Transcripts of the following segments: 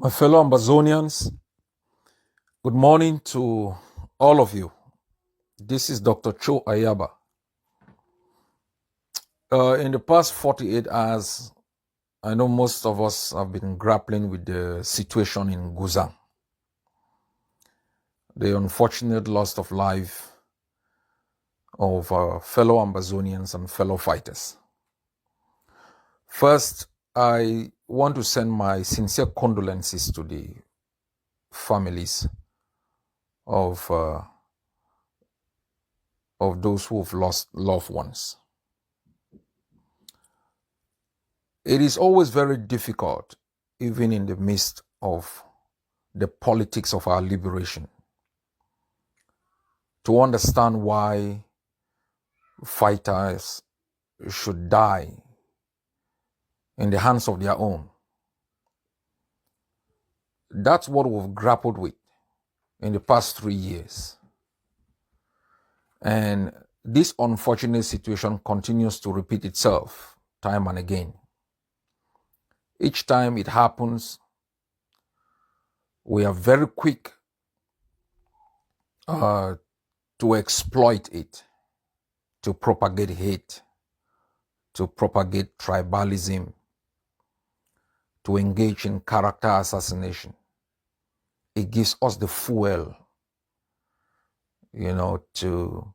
My fellow Amazonians, good morning to all of you. This is Dr. Cho AYABA. In the past 48 hours, I know most of us have been grappling with the situation in Guzang, the unfortunate loss of life of our fellow Amazonians and fellow fighters. First, I want to send my sincere condolences to the families of those who have lost loved ones. It is always very difficult, even in the midst of the politics of our liberation, to understand why fighters should die in the hands of their own. That's what we've grappled with in the past 3 years. And this unfortunate situation continues to repeat itself time and again. Each time it happens, we are very quick to exploit it, to propagate hate, to propagate tribalism, to engage in character assassination. It gives us the fuel, to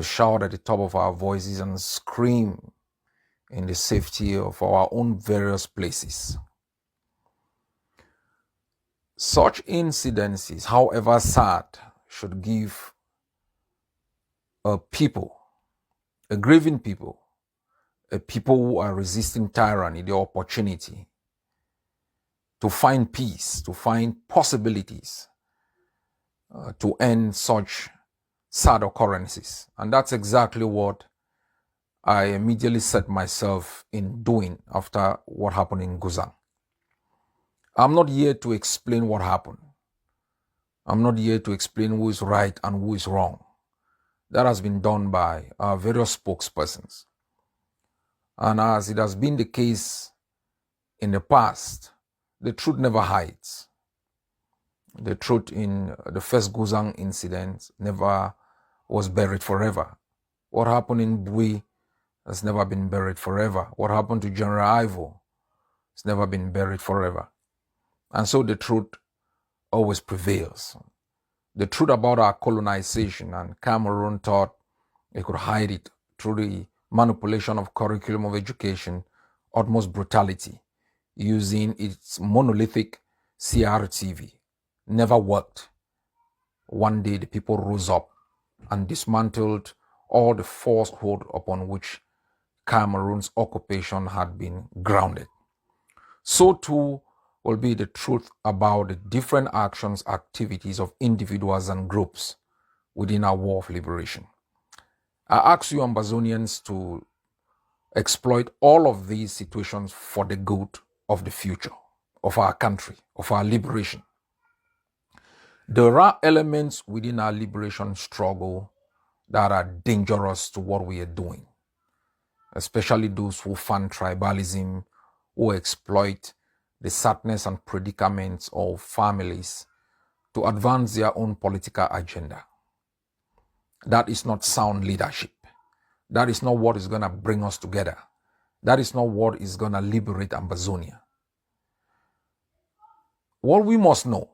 shout at the top of our voices and scream in the safety of our own various places. Such incidences, however sad, should give a grieving people, a people who are resisting tyranny, the opportunity to find peace, to find possibilities to end such sad occurrences. And that's exactly what I immediately set myself in doing after what happened in Guzang. I'm not here to explain what happened. I'm not here to explain who is right and who is wrong. That has been done by our various spokespersons. And as it has been the case in the past, the truth never hides. The truth in the first Guzang incident never was buried forever. What happened in Bui has never been buried forever. What happened to General Ivo has never been buried forever. And so the truth always prevails. The truth about our colonization, and Cameroon thought it could hide it through the manipulation of curriculum of education, utmost brutality, using its monolithic CRTV, never worked. One day the people rose up and dismantled all the falsehood upon which Cameroon's occupation had been grounded. So too will be the truth about the different actions, activities of individuals and groups within our war of liberation. I ask you Amazonians to exploit all of these situations for the good of the future, of our country, of our liberation. There are elements within our liberation struggle that are dangerous to what we are doing, especially those who fund tribalism, who exploit the sadness and predicaments of families to advance their own political agenda. That is not sound leadership. That is not what is going to bring us together. That is not what is going to liberate Amazonia. What we must know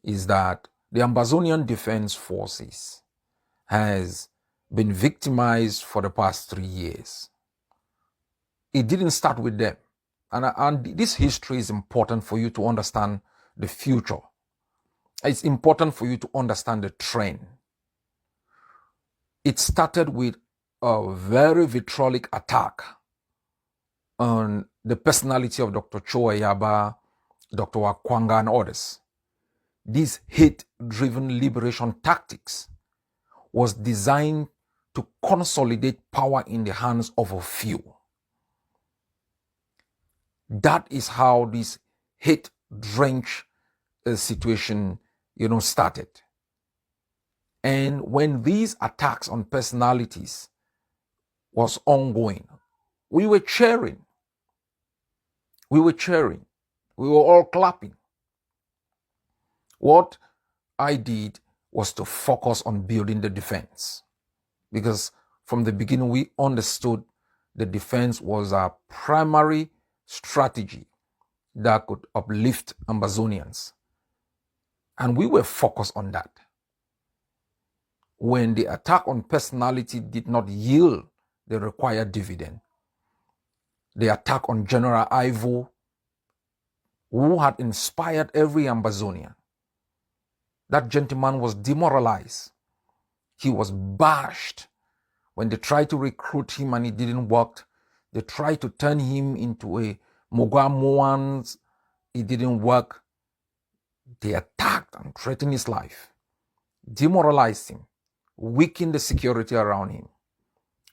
is that the Amazonian Defense Forces has been victimized for the past 3 years. It didn't start with them. And this history is important for you to understand the future. It's important for you to understand the trend. It started with a very vitriolic attack on the personality of Dr. Cho AYABA, Dr. Wakwanga, and others. These hate-driven liberation tactics was designed to consolidate power in the hands of a few. That is how this hate-drenched situation, started. And when these attacks on personalities was ongoing, we were cheering. We We were all clapping. What I did was to focus on building the defense, because from the beginning we understood the defense was our primary strategy that could uplift Ambazonians. And we were focused on that. When the attack on personality did not yield the required dividend, the attack on General Ivo, who had inspired every Ambazonian, that gentleman was demoralized. He was bashed. When they tried to recruit him and it didn't work, they tried to turn him into a Mogamoans. It didn't work. They attacked and threatened his life, demoralized him, weakened the security around him,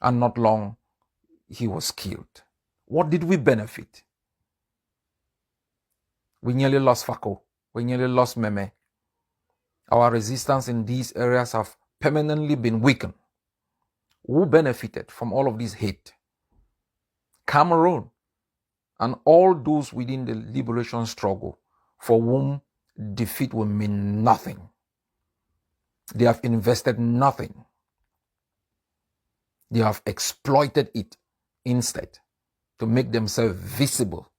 and not long, he was killed. What did we benefit? We nearly lost Fako. We nearly lost Meme. Our resistance in these areas have permanently been weakened. Who benefited from all of this hate? Cameroon and all those within the liberation struggle for whom defeat will mean nothing. They have invested nothing. They have exploited it instead to make themselves visible,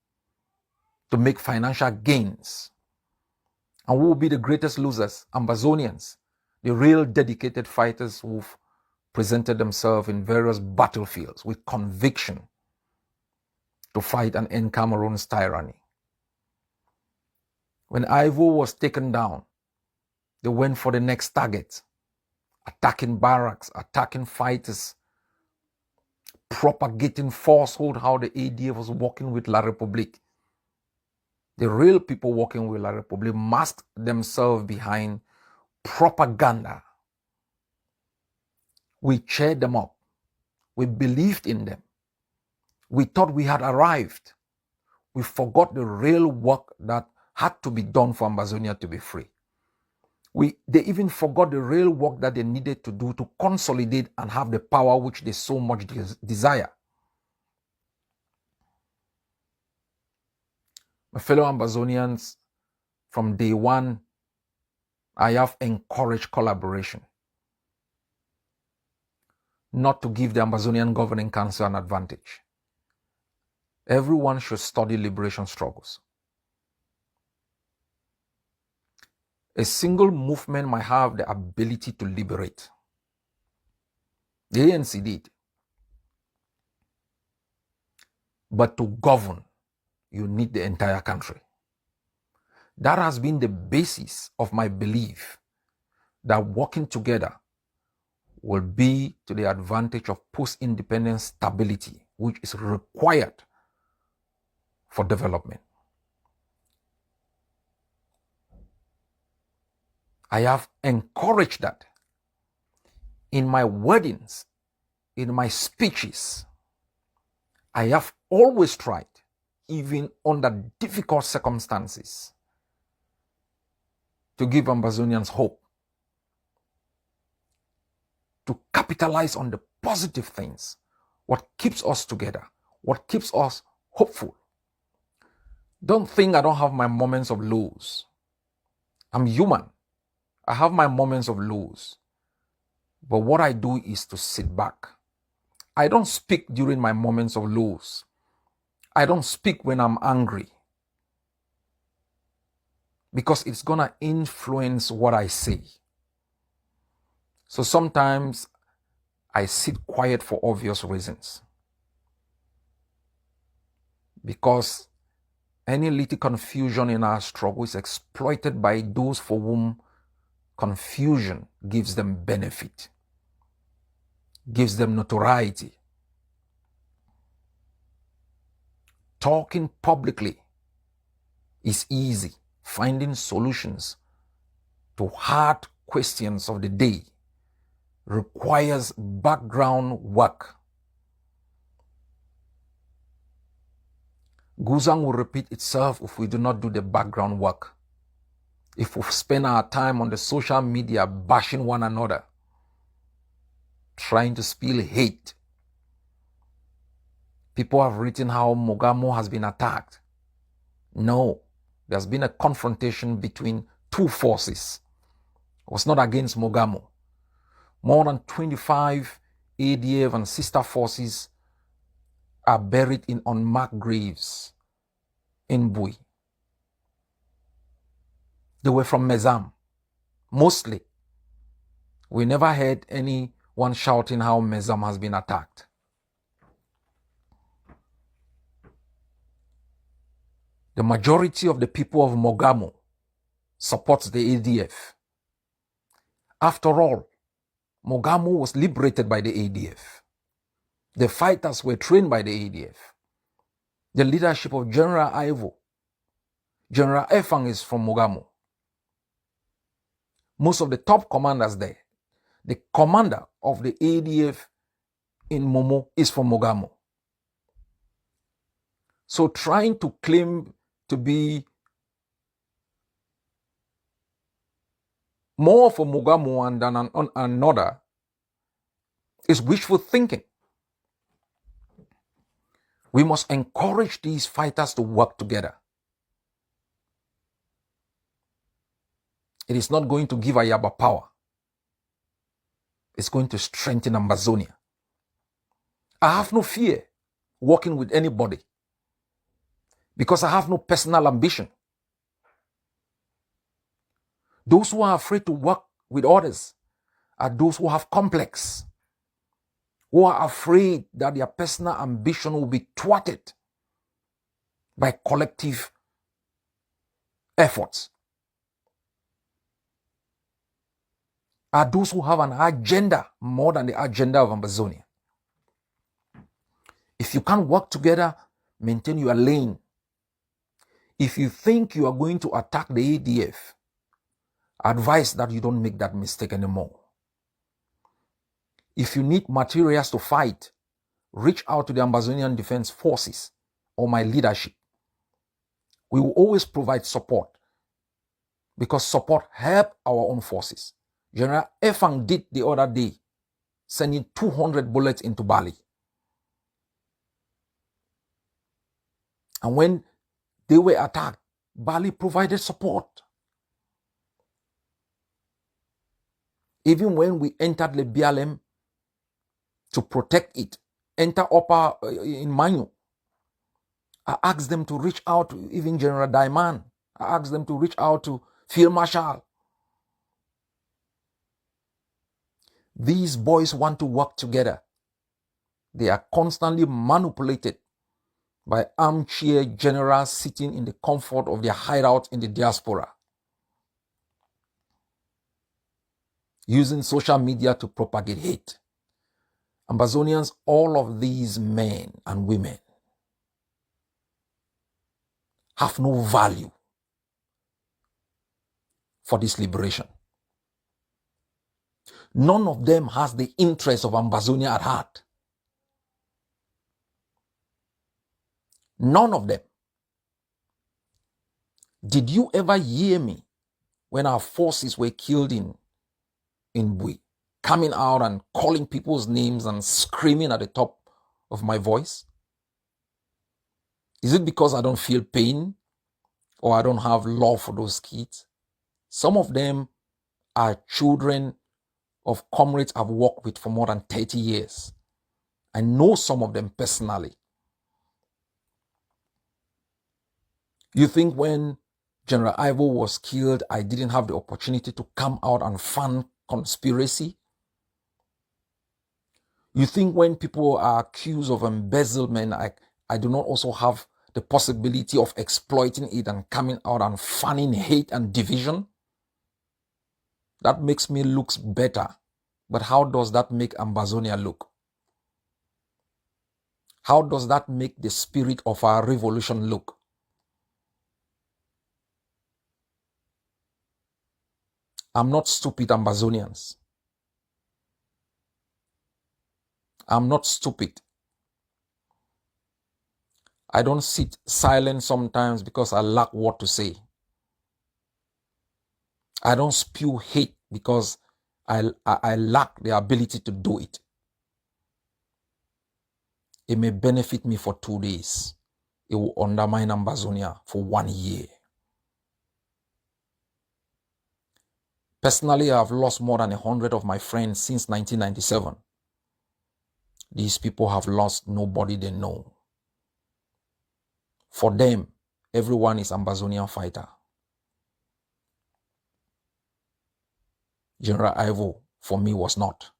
to make financial gains. And who will be the greatest losers? Ambazonians, the real dedicated fighters who've presented themselves in various battlefields with conviction to fight and end Cameroon's tyranny. When Ivo was taken down, they went for the next target, attacking barracks, attacking fighters, propagating falsehood how the ADF was working with La République. The real people working with La République masked themselves behind propaganda. We cheered them up. We believed in them. We thought we had arrived. We forgot the real work that had to be done for Ambazonia to be free. They even forgot the real work that they needed to do to consolidate and have the power which they so much desire. My fellow Ambazonians, from day one, I have encouraged collaboration, not to give the Ambazonian Governing Council an advantage. Everyone should study liberation struggles. A single movement might have the ability to liberate. The ANC did. But to govern, you need the entire country. That has been the basis of my belief that working together will be to the advantage of post-independence stability, which is required for development. I have encouraged that in my weddings, in my speeches. I have always tried, even under difficult circumstances, to give Ambazonians hope, to capitalize on the positive things, what keeps us together, what keeps us hopeful. Don't think I don't have my moments of lows. I'm human. I have my moments of lows. But what I do is to sit back. I don't speak during my moments of lows. I don't speak when I'm angry, because it's going to influence what I say. So sometimes I sit quiet for obvious reasons, because any little confusion in our struggle is exploited by those for whom confusion gives them benefit, gives them notoriety. Talking publicly is easy. Finding solutions to hard questions of the day requires background work. Guzang will repeat itself if we do not do the background work. If we spend our time on the social media bashing one another, trying to spill hate. People have written how Mogamo has been attacked. No, there's been a confrontation between two forces. It was not against Mogamo. More than 25 ADF and sister forces are buried in unmarked graves in Bui. They were from Mezam, mostly. We never heard anyone shouting how Mezam has been attacked. The majority of the people of Mogamo supports the ADF. After all, Mogamo was liberated by the ADF. The fighters were trained by the ADF. The leadership of General Ivo, General Efang is from Mogamo. Most of the top commanders there, the commander of the ADF in Momo is from Mogamo. So trying to claim to be more for Mogamo than another is wishful thinking. We must encourage these fighters to work together. It is not going to give AYABA power. It's going to strengthen Ambazonia. I have no fear working with anybody because I have no personal ambition. Those who are afraid to work with others are those who have complex, who are afraid that their personal ambition will be thwarted by collective efforts. Are those who have an agenda more than the agenda of Ambazonia. If you can't work together, maintain your lane. If you think you are going to attack the ADF, advise that you don't make that mistake anymore. If you need materials to fight, reach out to the Ambazonian Defense Forces or my leadership. We will always provide support because support helps our own forces. General Efang did the other day, sending 200 bullets into Bali. And when they were attacked, Bali provided support. Even when we entered the BLM to protect it, enter upper in Manyu, I asked them to reach out to even General Daiman. I asked them to reach out to Field Marshal. These boys want to work together. They are constantly manipulated by armchair generals sitting in the comfort of their hideout in the diaspora, using social media to propagate hate. Ambazonians, all of these men and women have no value for this liberation. None of them has the interest of Ambazonia at heart. None of them. Did you ever hear me when our forces were killed in Bui, coming out and calling people's names and screaming at the top of my voice? Is it because I don't feel pain or I don't have love for those kids? Some of them are children of comrades I've worked with for more than 30 years. I know some of them personally. You think when General Ivo was killed, I didn't have the opportunity to come out and fund conspiracy? You think when people are accused of embezzlement, I do not also have the possibility of exploiting it and coming out and fanning hate and division? That makes me look better. But how does that make Ambazonia look? How does that make the spirit of our revolution look? I'm not stupid, Ambazonians. I'm not stupid. I don't sit silent sometimes because I lack what to say. I don't spew hate because I lack the ability to do it. It may benefit me for 2 days. It will undermine Ambazonia for 1 year. Personally, I have lost more than 100 of my friends since 1997. These people have lost nobody they know. For them, everyone is Ambazonian fighter. General Ivo, for me, was not.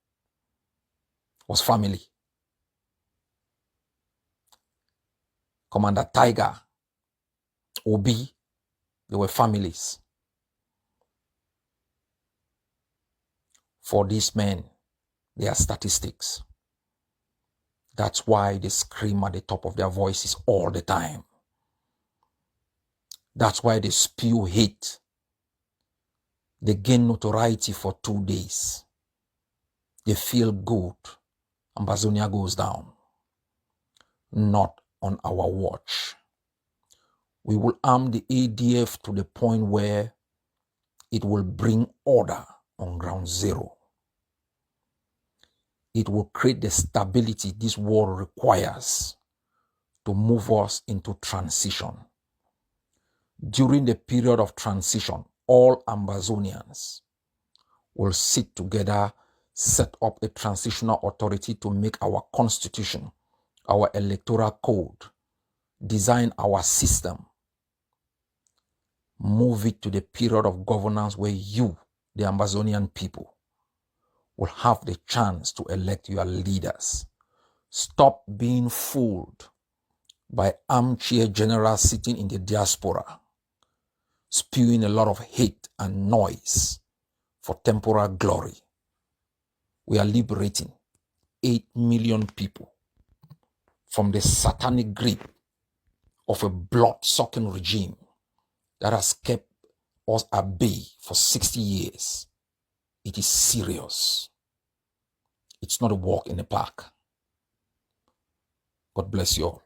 Was family. Commander Tiger, Obi, they were families. For these men, they are statistics. That's why they scream at the top of their voices all the time. That's why they spew hate. They gain notoriety for 2 days. They feel good. Ambazonia goes down. Not on our watch. We will arm the ADF to the point where it will bring order on ground zero. It will create the stability this war requires to move us into transition. During the period of transition, all Ambazonians will sit together, set up a transitional authority to make our constitution, our electoral code, design our system, move it to the period of governance where you, the Ambazonian people, will have the chance to elect your leaders. Stop being fooled by armchair generals sitting in the diaspora, spewing a lot of hate and noise for temporal glory. We are liberating 8 million people from the satanic grip of a blood-sucking regime that has kept us at bay for 60 years. It is serious. It's not a walk in the park. God bless you all.